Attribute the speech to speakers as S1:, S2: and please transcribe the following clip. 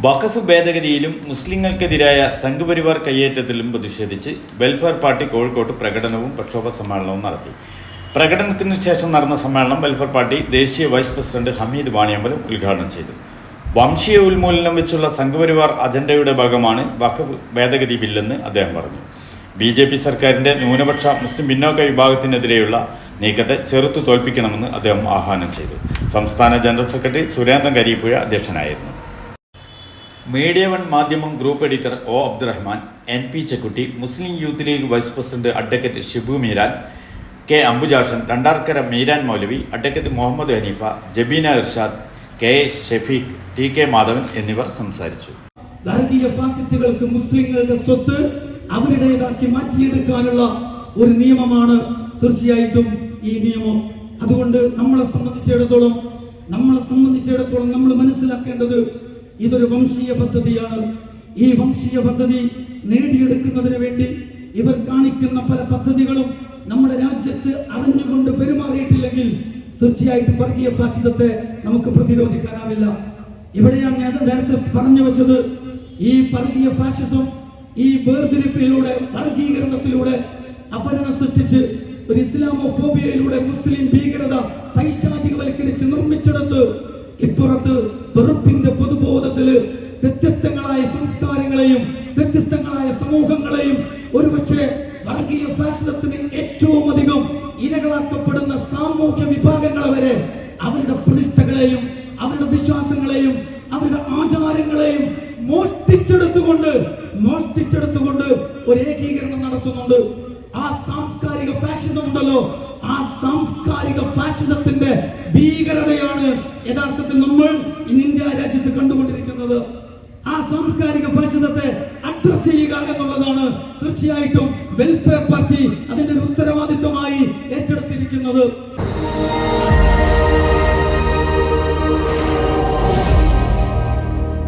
S1: വഖഫ് ഭേദഗതിയിലും മുസ്ലിങ്ങൾക്കെതിരായ സംഘപരിവാർ കയ്യേറ്റത്തിലും പ്രതിഷേധിച്ച് welfare party കോഴിക്കോട്ട് പ്രകടനവും പ്രക്ഷോഭ സമ്മേളനവും നടത്തി. പ്രകടനത്തിന് ശേഷം നടന്ന സമ്മേളനം വെൽഫെയർ പാർട്ടി ദേശീയ വൈസ് പ്രസിഡന്റ് ഹമീദ് വാണിയമ്പലം ഉദ്ഘാടനം ചെയ്തു. വംശീയ ഉന്മൂലനം വെച്ചുള്ള സംഘപരിവാർ അജണ്ടയുടെ ഭാഗമാണ് വഖഫ് ഭേദഗതി ബില്ലെന്ന് അദ്ദേഹം പറഞ്ഞു. BJP സർക്കാരിൻ്റെ ന്യൂനപക്ഷ മുസ്ലിം പിന്നോക്ക വിഭാഗത്തിനെതിരെയുള്ള നീക്കത്തെ ചെറുത്തു തോൽപ്പിക്കണമെന്ന് അദ്ദേഹം ആഹ്വാനം ചെയ്തു. സംസ്ഥാന ജനറൽ സെക്രട്ടറി സുരേന്ദ്രൻ കരിപ്പുഴ അധ്യക്ഷനായിരുന്നു. Media one Madhyamam group editor O Abdurahman, NP Chekkutty, Muslim youth league vice president advocate Shibu Meeran, K Ambujakshan, Randarkara Meeran Maulavi, advocate Muhammad Haneefa, Jabeena Irshad, K Shefeeq, TK Madhavan എന്നിവർ സംസാരിച്ചു.
S2: വർഗീയ ഫാസിസ്റ്റുകൾക്ക് മുസ്ലിങ്ങളുടെ സ്വത്ത് അവരുടേതാക്കി മാറ്റിയെടുക്കാനുള്ള ഒരു നിയമമാണ് തീർച്ചയായിട്ടും ഈ നിയമം. അതുകൊണ്ട് നമ്മളെ സംബന്ധിച്ചിടത്തോളം നമ്മൾ മനസ്സിലാക്കേണ്ടത് ഇതൊരു വംശീയ പദ്ധതിയാണ്. ഈ വംശീയ പദ്ധതി നേടിയെടുക്കുന്നതിന് വേണ്ടി ഇവർ കാണിക്കുന്ന പല പദ്ധതികളും നമ്മുടെ രാജ്യത്ത് അറിഞ്ഞുകൊണ്ട് പെരുമാറിയിട്ടില്ലെങ്കിൽ തീർച്ചയായിട്ടും വർഗീയ ഫാസിസത്തെ നമുക്ക് പ്രതിരോധിക്കാനാവില്ല. ഇവിടെയാണ് ഞാൻ നേരത്തെ പറഞ്ഞു വെച്ചത്, ഈ വർഗീയ ഫാസിസം ഈ വേർതിരിപ്പിലൂടെ, വർഗീകരണത്തിലൂടെ അപകടം സൃഷ്ടിച്ച് ഒരു ഇസ്ലാമോഫോബിയയിലൂടെ മുസ്ലിം ഭീകരത പൈശാചികവൽക്കരിച്ച് നിർമ്മിച്ചെടുത്ത് ഇപ്പുറത്ത് വെറുപ്പിന്റെ പൊതുബോധത്തില് വ്യത്യസ്തങ്ങളായ സംസ്കാരങ്ങളെയും വ്യത്യസ്തങ്ങളായ സമൂഹങ്ങളെയും ഒരുപക്ഷെ വർഗീയ ഫാസിസത്തിന് ഏറ്റവും അധികം ഇരകളാക്കപ്പെടുന്ന സാമൂഹ്യ വിഭാഗങ്ങളെ വരെ അവരുടെ പ്രതിഷ്ഠകളെയും അവരുടെ വിശ്വാസങ്ങളെയും അവരുടെ ആചാരങ്ങളെയും മോഷ്ടിച്ചെടുത്തുകൊണ്ട് ഒരു ഏകീകരണം നടത്തുന്നുണ്ട്. ആ സാംസ്കാരിക ഫാഷിസം ഉണ്ടല്ലോ, ആ സാംസ്കാരിക ഫാഷിസത്തിന്റെ ഭീകരതയാണ് യഥാർത്ഥത്തിൽ നമ്മൾ ഇന്ത്യ രാജ്യത്ത് കണ്ടുകൊണ്ടിരിക്കുന്നത്. ആ സാംസ്കാരിക ഫാഷിസത്തെ അഡ്രസ് ചെയ്യുക എന്നുള്ളതാണ് തീർച്ചയായിട്ടും വെൽഫെയർ പാർട്ടി അതിന്റെ ഒരു ഉത്തരവാദിത്വമായി ഏറ്റെടുത്തിരിക്കുന്നത്.